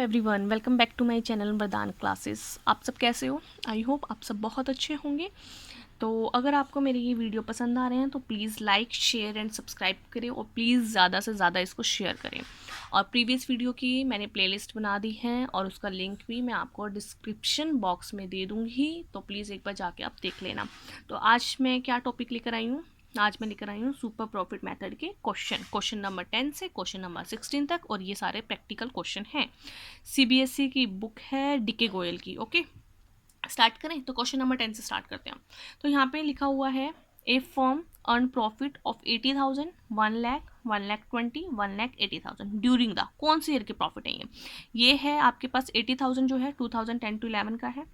Everyone, welcome back to my channel Vardaan classes. आप सब कैसे हो? आई होप आप सब बहुत अच्छे होंगे। तो अगर आपको मेरे ये वीडियो पसंद आ रहे हैं तो please like share and subscribe करें और प्लीज़ ज़्यादा से ज़्यादा इसको शेयर करें। और प्रीवियस वीडियो की मैंने प्लेलिस्ट बना दी है और उसका लिंक भी मैं आपको डिस्क्रिप्शन बॉक्स में दे दूँगी, तो प्लीज़ एक बार जाके आप देख लेना। तो आज मैं क्या टॉपिक लेकर आई हूँ? आज मैं लेकर आई हूँ सुपर प्रॉफिट मेथड के क्वेश्चन नंबर 10 से क्वेश्चन नंबर 16 तक, और ये सारे प्रैक्टिकल क्वेश्चन हैं। सीबीएसई की बुक है डीके गोयल की। ओके, स्टार्ट करें। तो क्वेश्चन नंबर 10 से स्टार्ट करते हैं। तो यहाँ पे लिखा हुआ है a firm earn profit of 80,000, 1 lakh, 1,20,000, 1,80,000 during the, कौन सी ईयर के प्रॉफिट है ये है आपके पास 80,000 जो है 2010 to 11 का है,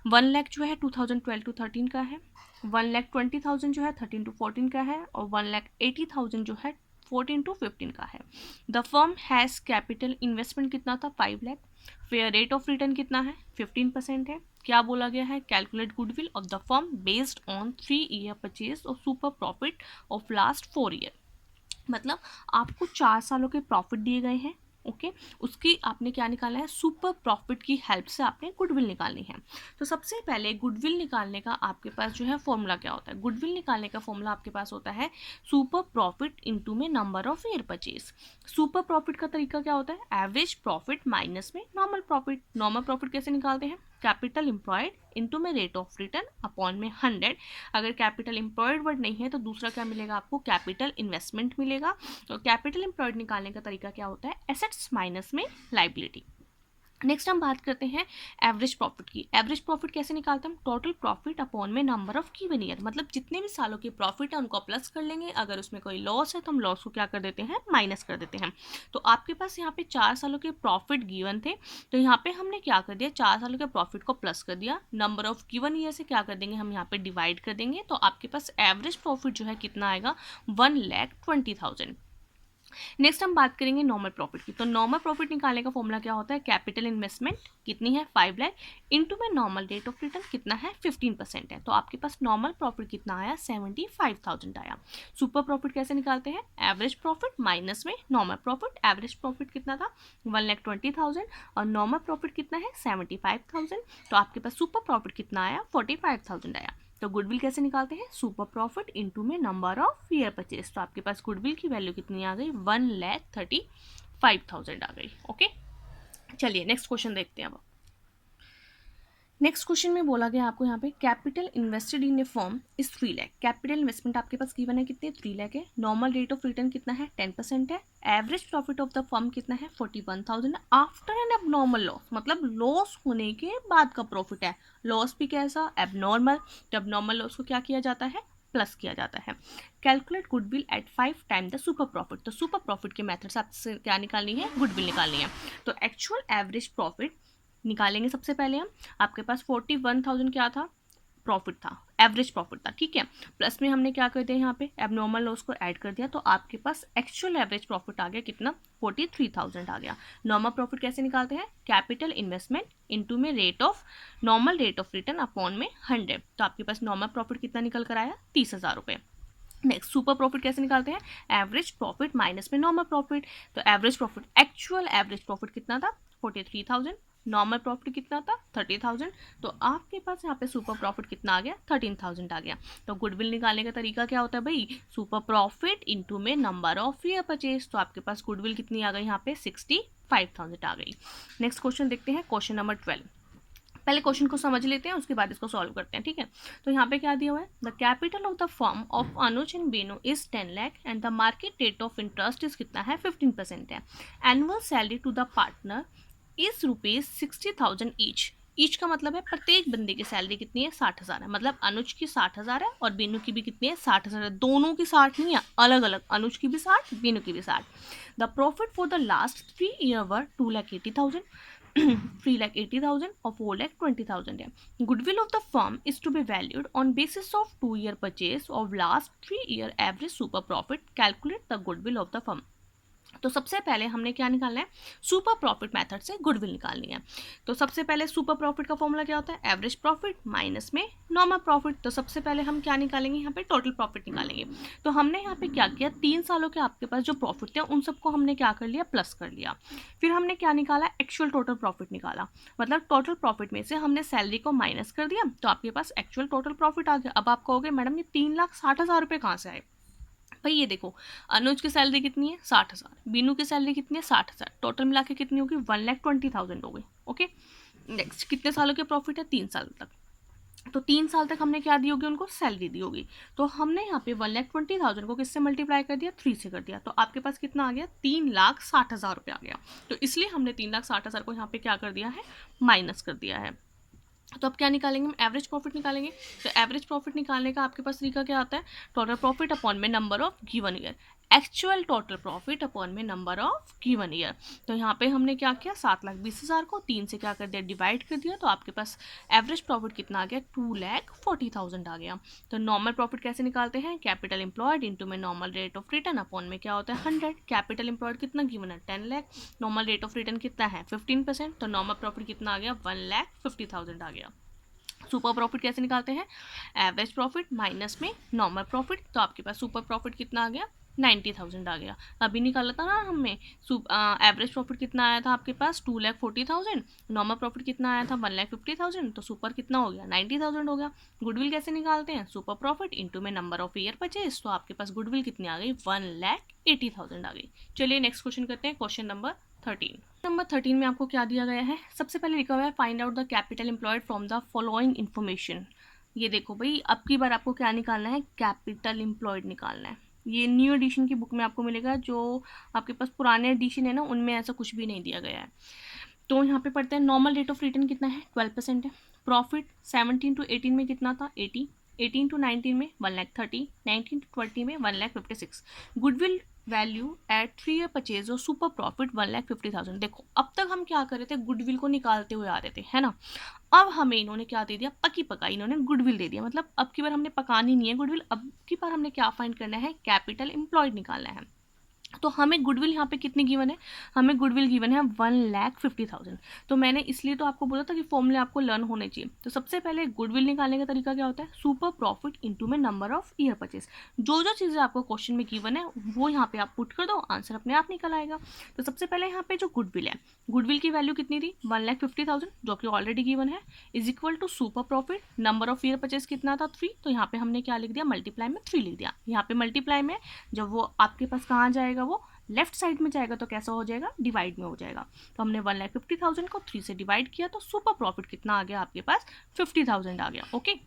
1 लाख जो है 2012 to 13 का है, 1,20,000 जो है 13 to 14 का है, और 1,80,000 जो है 14 to 15 का है। The firm has capital investment कितना था? 5 lakh. Fair rate of return कितना है? 15% है। क्या बोला गया है? Calculate goodwill of the firm based on 3 year purchase और super profit of last 4 year. मतलब आपको 4 सालों के प्रॉफिट दिए गए हैं। ओके, उसकी आपने क्या निकालना है? सुपर प्रॉफिट की हेल्प से आपने गुडविल निकालनी है। तो सबसे पहले गुडविल निकालने का आपके पास जो है फॉर्मूला क्या होता है? गुडविल निकालने का फॉर्मूला आपके पास होता है सुपर प्रॉफिट इनटू में number of year purchase. Super profit का तरीका क्या होता है? एवरेज प्रॉफिट माइनस में नॉर्मल प्रॉफिट। नॉर्मल प्रॉफिट कैसे निकालते हैं? कैपिटल एम्प्लॉयड इनटू में रेट ऑफ रिटर्न अपॉन में 100। अगर कैपिटल एम्प्लॉयड वर्ड नहीं है तो दूसरा क्या मिलेगा आपको? कैपिटल इन्वेस्टमेंट मिलेगा। तो कैपिटल एम्प्लॉयड निकालने का तरीका क्या होता है? एसेट्स माइनस में लाइबिलिटी। नेक्स्ट हम बात करते हैं एवरेज प्रॉफिट की। एवरेज प्रॉफिट कैसे निकालते हैं? टोटल प्रॉफिट अपॉन में नंबर ऑफ गिवन ईयर। मतलब जितने भी सालों के प्रॉफिट है उनको प्लस कर लेंगे, अगर उसमें कोई लॉस है तो हम लॉस को क्या कर देते हैं? माइनस कर देते हैं। तो आपके पास यहाँ पे 4 सालों के प्रॉफिट गिवन थे, तो यहाँ पे हमने क्या कर दिया? 4 सालों के प्रॉफिट को प्लस कर दिया, नंबर ऑफ गिवन ईयर से क्या कर देंगे? हम यहाँ पे डिवाइड कर देंगे। तो आपके पास एवरेज प्रॉफिट जो है कितना आएगा? 1,20,000। नेक्स्ट हम बात करेंगे नॉर्मल प्रॉफिट की। तो नॉर्मल प्रॉफिट निकालने का फॉर्मूला क्या होता है? कैपिटल इन्वेस्टमेंट कितनी है? 5 लाख इंटू में नॉर्मल रेट ऑफ रिटर्न कितना है? 15% है। तो आपके पास नॉर्मल प्रॉफिट कितना आया? 75,000 आया। सुपर प्रॉफिट कैसे निकालते हैं? एवरेज प्रॉफिट माइनस में नॉर्मल प्रॉफिट। एवरेज प्रॉफिट कितना था? 1,20,000 और नॉर्मल प्रॉफिट कितना है? 75,000। तो आपके पास सुपर प्रॉफिट कितना आया? 45,000 आया। तो गुडविल कैसे निकालते हैं? सुपर प्रॉफिट इनटू में नंबर ऑफ ईयर परचेज। तो आपके पास गुडविल की वैल्यू कितनी आ गई? 1,35,000 आ गई। ओके, चलिए नेक्स्ट क्वेश्चन देखते हैं। अब नेक्स्ट क्वेश्चन में बोला गया आपको यहाँ पे capital invested in A firm is 3 lakh. Capital investment आपके पास गिवन है कितने? 3 लाख है। नॉर्मल रेट ऑफ रिटर्न कितना है? 10% है। Average profit of the firm कितना है? 41,000 आफ्टर एन एबनॉर्मल लॉस। मतलब लॉस होने के बाद का प्रॉफिट है। लॉस भी कैसा? एबनॉर्मल। तो एबनॉर्मल लॉस को क्या किया जाता है? प्लस किया जाता है। Calculate goodwill at 5 time the super profit. तो सुपर प्रॉफिट के मेथड से आपसे क्या निकालनी है? गुडविल निकालनी है। तो एक्चुअल एवरेज प्रॉफिट निकालेंगे सबसे पहले हम। आपके पास 41,000 क्या था? प्रॉफिट था, एवरेज प्रॉफिट था, ठीक है। प्लस में हमने क्या कर दिया? यहाँ पे एबनॉर्मल लॉस को ऐड कर दिया, तो आपके पास एक्चुअल एवरेज प्रॉफिट आ गया कितना? 43,000 आ गया। नॉर्मल प्रॉफिट कैसे निकालते हैं? कैपिटल इन्वेस्टमेंट इनटू में rate of normal rate of return upon में 100। तो आपके पास नॉर्मल प्रॉफिट कितना निकल कर आया? 30,000 रुपये। नेक्स्ट सुपर प्रॉफिट कैसे निकालते हैं? एवरेज प्रॉफिट माइनस में नॉर्मल प्रॉफिट। तो average profit, actual average profit कितना था? 43,000। नॉर्मल प्रॉफिट कितना था? 30,000। तो आपके पास यहाँ पे सुपर प्रॉफिट कितना आ गया? 13,000 आ गया। तो गुडविल निकालने का तरीका क्या होता है भाई? सुपर प्रॉफिट इनटू में नंबर ऑफ ईयर परचेज। तो आपके पास गुडविल कितनी आ गई यहाँ पे? 65,000 आ गई। नेक्स्ट क्वेश्चन देखते हैं, क्वेश्चन नंबर 12। पहले क्वेश्चन को समझ लेते हैं, उसके बाद इसको सॉल्व करते हैं, ठीक है। तो यहाँ पे क्या दिया हुआ है? The capital of the firm of Anuj and बेनो is 10 lakh and the market rate of interest is कितना है? 15% है। Annual salary to the partner is ₹60,000 each का मतलब है प्रत्येक बंदे की सैलरी कितनी है? 60,000 है। मतलब अनुज की 60,000 है और बेनू की भी कितनी है? 60,000 है। दोनों की 60 नहीं है, अलग अलग, अनुज की भी 60, बेनू की भी 60। The profit for the last 3 year were 2,80,000, 3,80,000 और 4,20,000 है। Goodwill of the firm is to be valued on basis of 2 year purchase of last 3 year average super profit. Calculate the goodwill of the firm. तो सबसे पहले हमने क्या निकालना है, super profit method से गुडविल निकालनी है। तो सबसे पहले सुपर प्रॉफिट का फॉर्मूला क्या होता है, एवरेज प्रॉफिट माइनस में नॉर्मल प्रॉफिट। तो सबसे पहले हम क्या निकालेंगे, यहाँ पे टोटल प्रॉफिट निकालेंगे। तो हमने यहाँ पे क्या किया, 3 सालों के आपके पास जो प्रॉफिट थे उन सबको हमने क्या कर लिया, प्लस कर लिया। फिर हमने क्या निकाला, एक्चुअल टोटल प्रॉफिट निकाला। मतलब टोटल प्रॉफिट में से हमने सैलरी को माइनस कर दिया, तो आपके पास एक्चुअल टोटल प्रॉफिट आ गया। अब आप कहोगे मैडम ये 3,60,000 रुपये कहाँ से आए। भाई ये देखो, अनुज की सैलरी कितनी है, 60,000, बीनू की सैलरी कितनी है, 60,000, टोटल मिला के कितनी होगी, 1,20,000 हो गई। ओके, नेक्स्ट कितने सालों के प्रॉफिट है, 3 साल तक। तो 3 साल तक हमने क्या दी होगी, उनको सैलरी दी होगी। तो हमने यहाँ पे 1,20,000 को किससे मल्टीप्लाई कर दिया, 3 से कर दिया। तो आपके पास कितना आ गया, 3,60,000 रुपये आ गया। तो इसलिए हमने 3,60,000 को यहाँ पे क्या कर दिया है, माइनस कर दिया है। तो अब क्या निकालेंगे, हम एवरेज प्रॉफिट निकालेंगे। तो एवरेज प्रॉफिट निकालने का आपके पास तरीका क्या आता है, टोटल प्रॉफिट अपॉन में number of given year, actual total profit upon में नंबर ऑफ गिवन ईयर। तो यहाँ पे हमने क्या किया, 7,20,000 को 3 से क्या कर दिया, डिवाइड कर दिया। तो आपके पास एवरेज प्रॉफिट कितना आ गया, 2,40,000 आ गया। तो नॉर्मल प्रॉफिट कैसे निकालते हैं, कैपिटल एम्प्लॉयड इंटू में normal rate of return upon में क्या होता है, 100। कैपिटल एम्प्लॉयड कितना गिवन है, 10 lakh, normal rate of return कितना है, 15%। तो नॉर्मल प्रॉफिट कितना आ गया, 1,50,000 आ गया। सुपर प्रॉफिट कैसे निकालते हैं, एवरेज प्रॉफिट माइनस में नॉर्मल प्रॉफिट। तो आपके पास सुपर प्रॉफिट कितना आ गया, 90,000 आ गया। अभी निकाला था ना हमने, एवरेज प्रॉफिट कितना आया था आपके पास, 2,40,000, नॉर्मल प्रॉफिट कितना आया था, 1,50,000। तो सुपर कितना हो गया, 90,000 हो गया। गुडविल कैसे निकालते हैं, सुपर प्रॉफिट इंटू में नंबर ऑफ ईयर परचेज। तो आपके पास गुडविल कितनी आ गई, 1,80,000 आ गई। चलिए नेक्स्ट क्वेश्चन करते हैं, क्वेश्चन नंबर 13। नंबर 13 में आपको क्या दिया गया है, सबसे पहले लिखा हुआ है find out the capital employed from the following information. ये देखो भाई, अब की बार आपको क्या निकालना है, कैपिटल एम्प्लॉयड निकालना है। ये न्यू एडिशन की बुक में आपको मिलेगा, जो आपके पास पुराने एडिशन है ना उनमें ऐसा कुछ भी नहीं दिया गया है। तो यहाँ पे पढ़ते हैं, नॉर्मल रेट ऑफ रिटर्न कितना है, 12% है। प्रॉफिट 17 to 18 में कितना था, 80, 18 to 19 में 1,30,000, 19 to 20 में 1,56,000। Goodwill value at 3 year purchase और सुपर प्रॉफिट 1,50,000। देखो अब तक हम क्या कर रहे थे, गुडविल को निकालते हुए आ रहे थे, है ना। अब हमें इन्होंने क्या दे दिया, पकी पकाई इन्होंने गुडविल दे दिया। मतलब अब की बार हमने पकानी नहीं है गुडविल, अब की बार हमने क्या फाइंड करना है, कैपिटल एम्प्लॉयड निकालना है। तो हमें गुडविल यहाँ पे कितनी गिवन है, हमें गुडविल गिवन है 1,50,000। तो मैंने इसलिए तो आपको बोला था कि फॉर्मूले आपको लर्न होने चाहिए। तो सबसे पहले गुडविल निकालने का तरीका क्या होता है, सुपर प्रॉफिट इंटू में नंबर ऑफ ईयर परचेज। जो जो चीज़ें आपको क्वेश्चन में गिवन है वो यहाँ पे आप पुट कर दो, आंसर अपने आप निकल आएगा। तो सबसे पहले यहाँ पे जो गुडविल है, गुडविल की वैल्यू कितनी थी, 1,50,000 जो कि ऑलरेडी गिवन है, is equal to super profit, number of year purchase कितना था, 3। तो यहाँ पे हमने क्या लिख दिया, मल्टीप्लाई में 3 लिख दिया। यहाँ पे मल्टीप्लाई में जब वो आपके पास कहाँ जाएगा, वो लेफ्ट साइड में जाएगा तो कैसा हो जाएगा, डिवाइड में हो जाएगा। तो हमने 1,50,000 को 3 से डिवाइड किया, तो सुपर प्रॉफिट कितना आ गया आपके पास, 50,000 आ गया। ओके,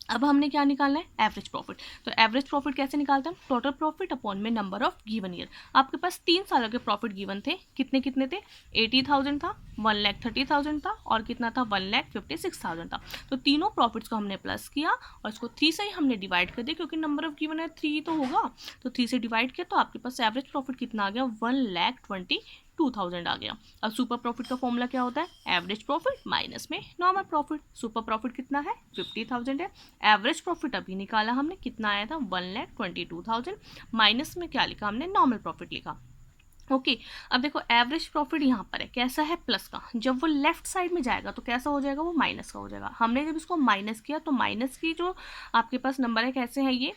अब हमने क्या निकालना है, एवरेज प्रॉफिट। तो एवरेज प्रॉफिट कैसे निकालते हैं, टोटल प्रॉफिट अपॉन में नंबर ऑफ गिवन ईयर। आपके पास 3 सालों के प्रॉफिट गिवन थे, कितने कितने थे, 80,000 था, 1,30,000 था और कितना था, 1,56,000 था। तो तीनों प्रॉफिट्स को हमने प्लस किया और इसको 3 से ही हमने डिवाइड कर दिया, क्योंकि नंबर ऑफ गिवन है 3 तो होगा। तो 3 से डिवाइड किया, तो आपके पास एवरेज प्रॉफिट कितना आ गया, 1,22,000 आ गया। अब सुपर प्रॉफिट का फॉर्मूला क्या होता है, एवरेज प्रॉफिट माइनस में नॉर्मल प्रॉफिट। सुपर प्रॉफिट कितना है, 50,000 है। एवरेज प्रॉफिट अभी निकाला हमने, कितना आया था, 1,22,000, माइनस में क्या लिखा हमने, नॉर्मल प्रॉफिट लिखा। ओके, अब देखो एवरेज प्रॉफिट यहाँ पर है, कैसा है, प्लस का। जब वो लेफ्ट साइड में जाएगा तो कैसा हो जाएगा, वो माइनस का हो जाएगा। हमने जब इसको माइनस किया तो माइनस की जो आपके पास नंबर है, कैसे है ये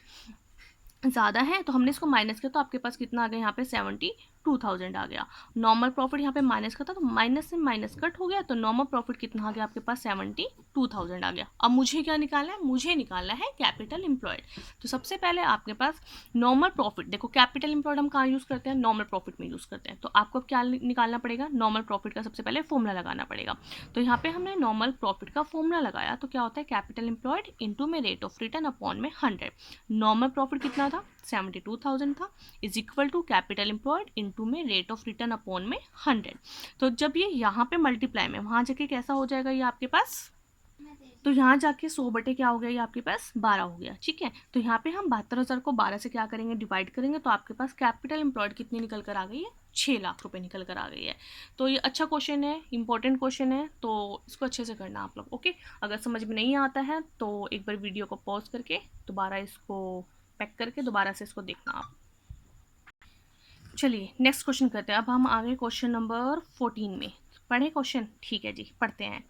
ज़्यादा है, तो हमने इसको माइनस किया, तो आपके पास कितना आ गया यहाँ पे, 72,000 आ गया। नॉर्मल प्रॉफिट यहाँ पे माइनस का था, तो माइनस से माइनस कट हो गया, तो नॉर्मल प्रॉफिट कितना आ गया आपके पास, 72,000 आ गया। अब मुझे क्या निकालना है, मुझे निकालना है कैपिटल एम्प्लॉयड। तो सबसे पहले आपके पास नॉर्मल प्रॉफिट, देखो कैपिटल एम्प्लॉयड हम कहाँ यूज़ करते हैं, नॉर्मल प्रॉफिट में यूज़ करते हैं। तो आपको क्या निकालना पड़ेगा, नॉर्मल प्रॉफिट का सबसे पहले फॉर्मूला लगाना पड़ेगा। तो यहाँ पे हमने नॉर्मल प्रॉफिट का फॉर्मूला लगाया, तो क्या होता है, कैपिटल एम्प्लॉयड इंटू में रेट ऑफ रिटर्न अपॉन में 100। नॉर्मल प्रॉफिट कितना था, 72,000 था, is equal to capital employed into में रेट ऑफ रिटर्न अपॉन में 100। तो जब ये यहाँ पे मल्टीप्लाई में, वहाँ जाके कैसा हो जाएगा ये आपके पास, तो यहाँ जाके 100 बटे क्या हो गया, ये आपके पास 12 हो गया। ठीक है, तो यहाँ पे हम 72,000 को 12 से क्या करेंगे, डिवाइड करेंगे, तो आपके पास कैपिटल एम्प्लॉयड कितनी निकल कर आ गई है, 6 लाख रुपए निकल कर आ गई है। तो ये अच्छा क्वेश्चन है, इंपॉर्टेंट क्वेश्चन है, तो इसको अच्छे से करना आप लोग। ओके, अगर समझ में नहीं आता है तो एक बार वीडियो को पॉज करके दोबारा इसको पैक करके दोबारा से इसको देखना आप। चलिए नेक्स्ट क्वेश्चन करते हैं। अब हम आ गए क्वेश्चन नंबर 14 में। पढ़े क्वेश्चन? ठीक है जी, पढ़ते हैं।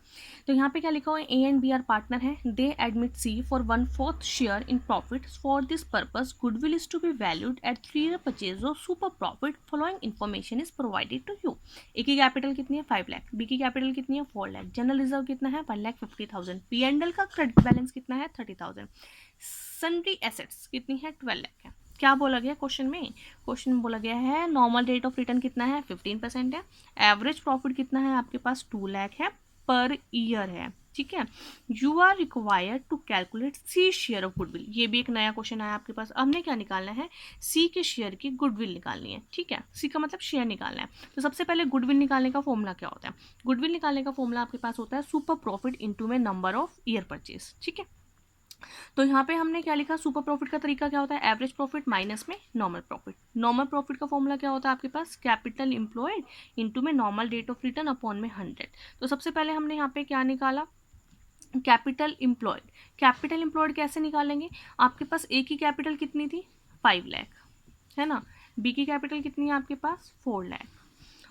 तो यहाँ पे क्या लिखा हुआ है, A and B are partner है, they admit C for 1/4 share in profit. For this purpose goodwill is to be valued at 3 year purchase of super profit. Following information is provided to you. A की capital कितनी है 5 lakh, B की capital कितनी है 4 lakh, general reserve कितना है 1,50,000, P and L का credit balance कितना है 30,000, सन्ड्री एसेट्स कितनी है 12 लाख है। क्या बोला गया क्वेश्चन में? क्वेश्चन में बोला गया है नॉर्मल रेट ऑफ रिटर्न कितना है 15% है, एवरेज प्रॉफिट कितना है आपके पास 2 लाख है पर ईयर है, ठीक है। You are required to calculate C share of goodwill. ये भी एक नया क्वेश्चन आया आपके पास। हमने क्या निकालना है, सी के शेयर की गुडविल निकालनी है, ठीक है। सी का मतलब शेयर निकालना है। तो सबसे पहले गुडविल निकालने का फॉर्मूला क्या होता है? गुडविल निकालने का फॉर्मूला आपके पास होता है सुपर प्रॉफिट इंटू में नंबर ऑफ ईयर परचेज, ठीक है। तो यहाँ पे हमने क्या लिखा, सुपर प्रॉफिट का तरीका क्या होता है, एवरेज प्रॉफिट माइनस में नॉर्मल प्रॉफिट। नॉर्मल प्रॉफिट का फॉर्मूला क्या होता है आपके पास, कैपिटल एम्प्लॉयड इनटू में normal rate of return upon में 100। तो सबसे पहले हमने यहाँ पे क्या निकाला, कैपिटल एम्प्लॉयड। कैपिटल एम्प्लॉयड कैसे निकालेंगे, आपके पास ए की कैपिटल कितनी थी 5 लाख है ना, बी की कैपिटल कितनी है आपके पास 4 लाख,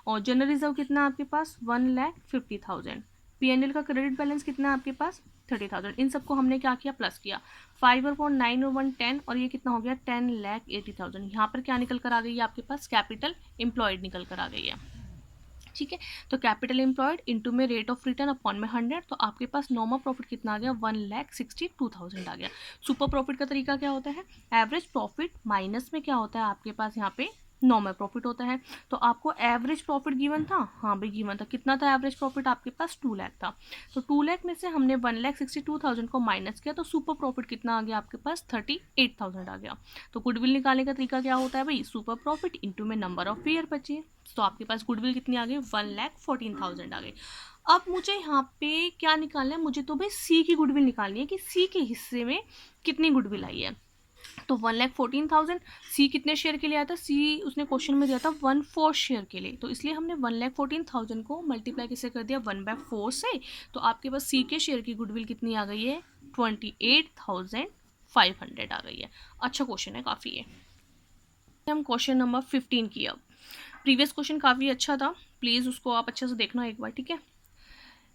और जनरल रिजर्व कितना है आपके पास 1,50,000, पीएनएल का क्रेडिट बैलेंस कितना है आपके पास 30,000। इन सबको हमने क्या किया, प्लस किया। 5 और 4 9 और 1 10, और ये कितना हो गया 10,80,000। यहाँ पर क्या निकल कर आ गई है आपके पास, कैपिटल एम्प्लॉयड निकल कर आ गई है, ठीक है। तो कैपिटल एम्प्लॉयड इंटू में रेट ऑफ रिटर्न अपॉन में 100, तो आपके पास नॉर्मल प्रॉफिट कितना आ गया 1,62,000 आ गया। सुपर प्रॉफिट का तरीका क्या होता है, एवरेज प्रॉफिट माइनस में क्या होता है आपके पास यहाँ पे नॉर्मल प्रॉफिट होता है। तो आपको एवरेज प्रॉफिट गिवन था, हाँ भाई गिवन था, कितना था एवरेज प्रॉफिट आपके पास 2 लाख था। तो 2 लाख में से हमने 1,62,000 को माइनस किया, तो सुपर प्रॉफिट कितना आ गया आपके पास 38,000 आ गया। तो गुडविल निकालने का तरीका क्या होता है भाई, सुपर प्रॉफिट इंटू में नंबर ऑफ ईयर परचेज। तो आपके पास गुडविल कितनी आ गई 1,14,000 आ गई। अब मुझे यहाँ पे क्या निकालना है, मुझे तो भाई सी की गुडविल निकालनी है कि सी के हिस्से में कितनी गुडविल आई है। तो 1,14,000, सी कितने शेयर के लिए आया था, सी उसने क्वेश्चन में दिया था 1/4 शेयर के लिए, तो इसलिए हमने 1,14,000 को मल्टीप्लाई किससे कर दिया 1/4 से। तो आपके पास सी के शेयर की गुडविल कितनी आ गई है 28,500 आ गई है। अच्छा क्वेश्चन है काफ़ी है। हम क्वेश्चन नंबर 15 की, अब प्रीवियस क्वेश्चन काफ़ी अच्छा था, प्लीज़ उसको आप अच्छे से देखना एक बार, ठीक है।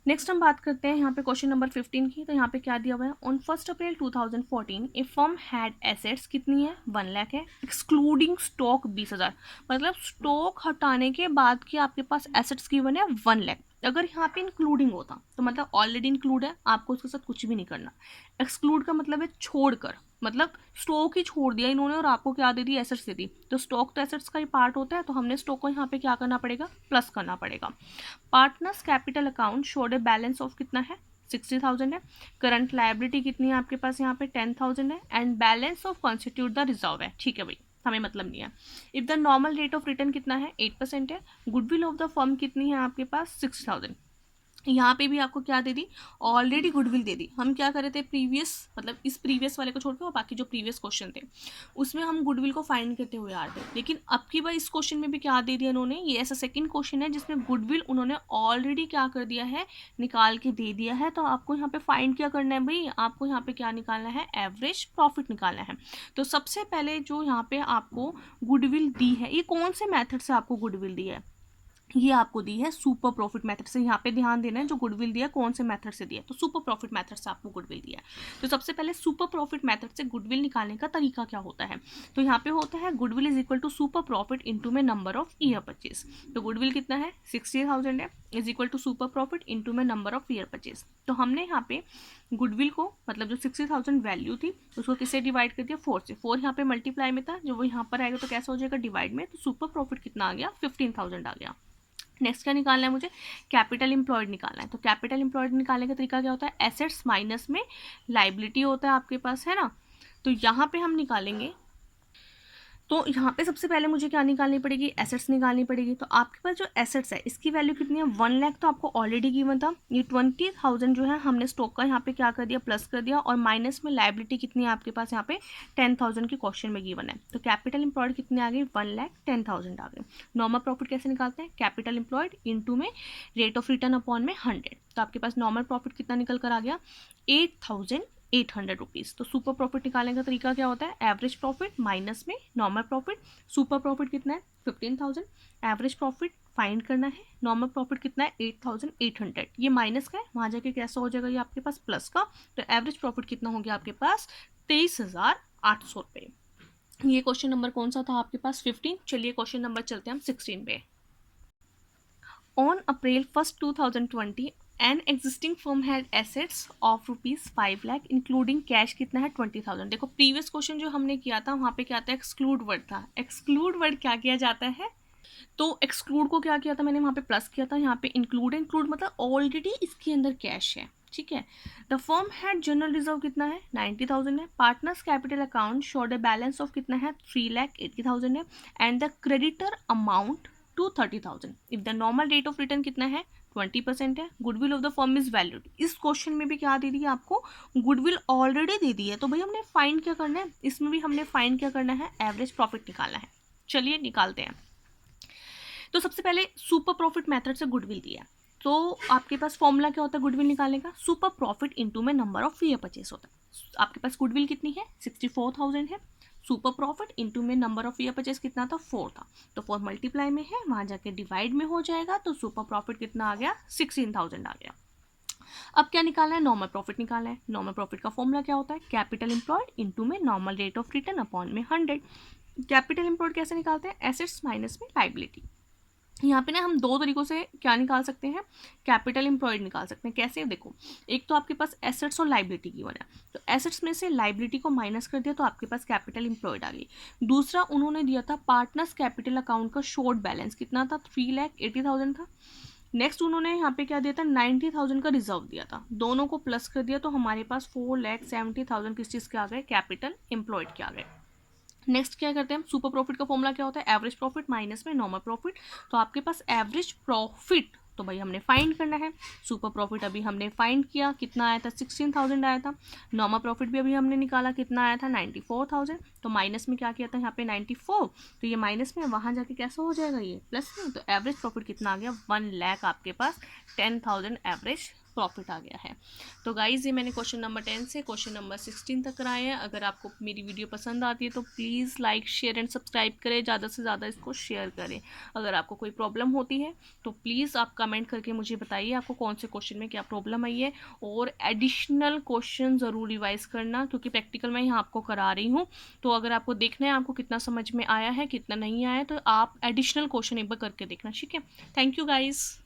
नेक्स्ट हम बात करते हैं यहाँ पे क्वेश्चन नंबर 15 की। तो यहाँ पे क्या दिया हुआ है, on 1 April 2014 A firm had assets कितनी है 1 लाख है, एक्सक्लूडिंग स्टॉक 20,000, मतलब स्टॉक हटाने के बाद की आपके पास एसेट्स गिवन है 1 लाख। अगर यहाँ पे इंक्लूडिंग होता तो मतलब ऑलरेडी इंक्लूड है, आपको उसके साथ कुछ भी नहीं करना। एक्सक्लूड का मतलब है छोड़कर, मतलब स्टॉक ही छोड़ दिया इन्होंने और आपको क्या दे दी, एसेट्स दे दी। तो स्टॉक तो एसेट्स का ही पार्ट होता है, तो हमने स्टॉक को यहाँ पे क्या करना पड़ेगा, प्लस करना पड़ेगा। Partners capital account showed a balance of कितना है 60,000 है, करंट लायबिलिटी कितनी है आपके पास यहाँ पे 10,000 है, and balance of constitute the reserve है, ठीक है भाई हमें मतलब नहीं है। If the normal rate of return कितना है 8% है, गुडविल ऑफ द फर्म कितनी है आपके पास 6,000। यहाँ पे भी आपको क्या दे दी, ऑलरेडी गुडविल दे दी। हम क्या कर रहे थे प्रीवियस, मतलब इस प्रीवियस वाले को छोड़ के और बाकी जो प्रीवियस क्वेश्चन थे उसमें हम गुडविल को फाइंड करते हुए आ रहे थे, लेकिन अब की बार इस क्वेश्चन में भी क्या दे दिया इन्होंने, ये ऐसा सेकंड क्वेश्चन है जिसमें गुडविल उन्होंने ऑलरेडी क्या कर दिया है, निकाल के दे दिया है। तो आपको यहाँ पे फाइंड क्या करना है भाई, आपको यहाँ पे क्या निकालना है, एवरेज प्रॉफिट निकालना है। तो सबसे पहले जो यहाँ पे आपको गुडविल दी है, ये कौन से मैथड से आपको गुडविल दी है, ये आपको दी है सुपर प्रॉफिट मेथड से। यहाँ पे ध्यान देना है जो गुडविल दिया कौन से मेथड से दिया, तो सुपर प्रॉफिट मेथड से आपको गुडविल दिया है। तो सबसे पहले सुपर प्रॉफिट मेथड से गुडविल निकालने का तरीका क्या होता है, तो यहाँ पे होता है goodwill is equal to super profit into में नंबर ऑफ ईयर परचेज। तो गुडविल कितना है 60,000 है, is equal to super profit into में नंबर ऑफ ईयर परचेज। तो हमने यहाँ पे गुडविल को, मतलब जो 60,000 वैल्यू थी उसको किससे डिवाइड कर दिया 4 से, 4 यहाँ पे मल्टीप्लाई में था, जो वो यहाँ पर आएगा तो कैसा हो जाएगा डिवाइड में, तो सुपर प्रॉफिट कितना आ गया 15,000 आ गया। नेक्स्ट क्या निकालना है मुझे, कैपिटल एम्प्लॉयड निकालना है। तो कैपिटल एम्प्लॉयड निकालने का तरीका क्या होता है, एसेट्स माइनस में लाइबिलिटी होता है आपके पास, है ना। तो यहाँ पे हम निकालेंगे, तो यहाँ पे सबसे पहले मुझे क्या निकालनी पड़ेगी, एसेट्स निकालनी पड़ेगी। तो आपके पास जो एसेट्स है इसकी वैल्यू कितनी है 1 लाख, तो आपको ऑलरेडी गिवन था। ये 20,000 जो है हमने स्टॉक का यहाँ पे क्या कर दिया, प्लस कर दिया, और माइनस में लायबिलिटी कितनी है आपके पास यहाँ पे 10,000 की क्वेश्चन में गिवन है। तो कैपिटल एम्प्लॉयड कितने आ गई 1,10,000 आ गए। नॉर्मल प्रॉफिट कैसे निकालते हैं, कैपिटल एम्प्लॉयड इंटू में रेट ऑफ रिटर्न अपॉन में 100। तो आपके पास नॉर्मल प्रॉफिट कितना निकल कर आ गया 8,000 800 रुपीज़। तो सुपर प्रॉफिट निकालने का तरीका क्या होता है, एवरेज प्रॉफिट माइनस में नॉर्मल प्रॉफिट। सुपर प्रॉफिट कितना है 15,000, एवरेज प्रॉफिट फाइंड करना है, नॉर्मल प्रॉफिट कितना है 8,800, ये माइनस का है, वहाँ जाके कैसा हो जाएगा ये आपके पास प्लस का। तो एवरेज प्रॉफिट कितना हो गया आपके पास 23,800 रुपये। ये क्वेश्चन नंबर कौन सा था आपके पास 15। चलिए क्वेश्चन नंबर चलते हैं हम 16 पे। On April 1st 2020 an existing firm had assets of ₹5 lakh including cash कितना है 20,000। देखो प्रीवियस क्वेश्चन जो हमने किया था वहाँ पे क्या था, एक्सक्लूड वर्ड था। एक्सक्लूड वर्ड क्या किया जाता है, तो एक्सक्लूड को क्या किया था मैंने, वहाँ पे प्लस किया था, यहाँ पे इंक्लूड। इंक्लूड मतलब ऑलरेडी इसके अंदर कैश है, ठीक है। The firm had general reserve कितना है 90,000 है। Partners capital account showed a balance of कितना है 3,80,000 है। And the creditor amount to 30,000। If the normal rate of return कितना है 20% है। Goodwill of the firm is valued. इस क्वेश्चन में भी क्या दे दी है आपको, गुडविल ऑलरेडी दे दी है। तो भाई हमने फाइंड क्या करना है, इसमें भी हमने फाइंड क्या करना है, एवरेज प्रॉफिट निकालना है। चलिए निकालते हैं। तो सबसे पहले सुपर प्रॉफिट मेथड से गुडविल दिया, तो आपके पास फॉर्मूला क्या होता है गुडविल निकालने का, सुपर प्रॉफिट इनटू में नंबर ऑफ ईयर परचेस होता है। आपके पास गुडविल कितनी है 64,000 है, सुपर प्रॉफिट इनटू में नंबर ऑफ ईयर परचेस कितना था 4 था, तो 4 मल्टीप्लाई में है, वहां जाके डिवाइड में हो जाएगा, तो सुपर प्रॉफिट कितना आ गया 16,000 आ गया। अब क्या निकालना है, नॉर्मल प्रॉफिट निकालना है। नॉर्मल प्रॉफिट का फॉर्मूला क्या होता है, कैपिटल एम्प्लॉयड इनटू में normal rate of return upon में 100। कैपिटल एम्प्लॉयड कैसे निकालते हैं, एसेट्स माइनस में लाइबिलिटी। यहाँ पे ना हम दो तरीकों से क्या निकाल सकते हैं, कैपिटल एम्प्लॉयड निकाल सकते हैं। कैसे, देखो एक तो आपके पास एसेट्स और लाइबिलिटी की वजह, तो एसेट्स में से लाइबिलिटी को माइनस कर दिया तो आपके पास कैपिटल एम्प्लॉयड आ गई। दूसरा उन्होंने दिया था पार्टनर्स कैपिटल अकाउंट का शॉर्ट बैलेंस कितना था 3,80,000 था। नेक्स्ट उन्होंने यहाँ पे क्या दिया था 90,000 का रिजर्व दिया था, दोनों को प्लस कर दिया तो हमारे पास 4,70,000 किस चीज़ के आ गए, कैपिटल एम्प्लॉयड के आ गए। नेक्स्ट क्या करते हैं हम, सुपर प्रॉफिट का फॉर्मूला क्या होता है, एवरेज प्रॉफिट माइनस में नॉर्मल प्रॉफिट। तो आपके पास एवरेज प्रॉफिट तो भाई हमने फाइंड करना है, सुपर प्रॉफिट अभी हमने फाइंड किया कितना आया था 16,000 आया था, नॉर्मल प्रॉफिट भी अभी हमने निकाला कितना आया था 94,000, तो माइनस में क्या किया था यहाँ पे 94, तो ये माइनस में वहाँ जाके कैसा हो जाएगा ये प्लस में, तो एवरेज प्रॉफिट कितना आ गया 1 लाख, आपके पास 10,000 एवरेज प्रॉफिट आ गया है। तो गाइज ये मैंने क्वेश्चन नंबर 10 से क्वेश्चन नंबर 16 तक कराए हैं। अगर आपको मेरी वीडियो पसंद आती है तो please like share and subscribe करें, ज़्यादा से ज़्यादा इसको शेयर करें। अगर आपको कोई प्रॉब्लम होती है तो प्लीज़ आप कमेंट करके मुझे बताइए आपको कौन से क्वेश्चन में क्या प्रॉब्लम आई है, और एडिशनल क्वेश्चन ज़रूर रिवाइज करना क्योंकि प्रैक्टिकल मैं यहाँ आपको करा रही हूँ। तो अगर आपको देखना है आपको कितना समझ में आया है कितना नहीं आया, तो आप एडिशनल क्वेश्चन एक बार करके देखना, ठीक है। Thank you guys.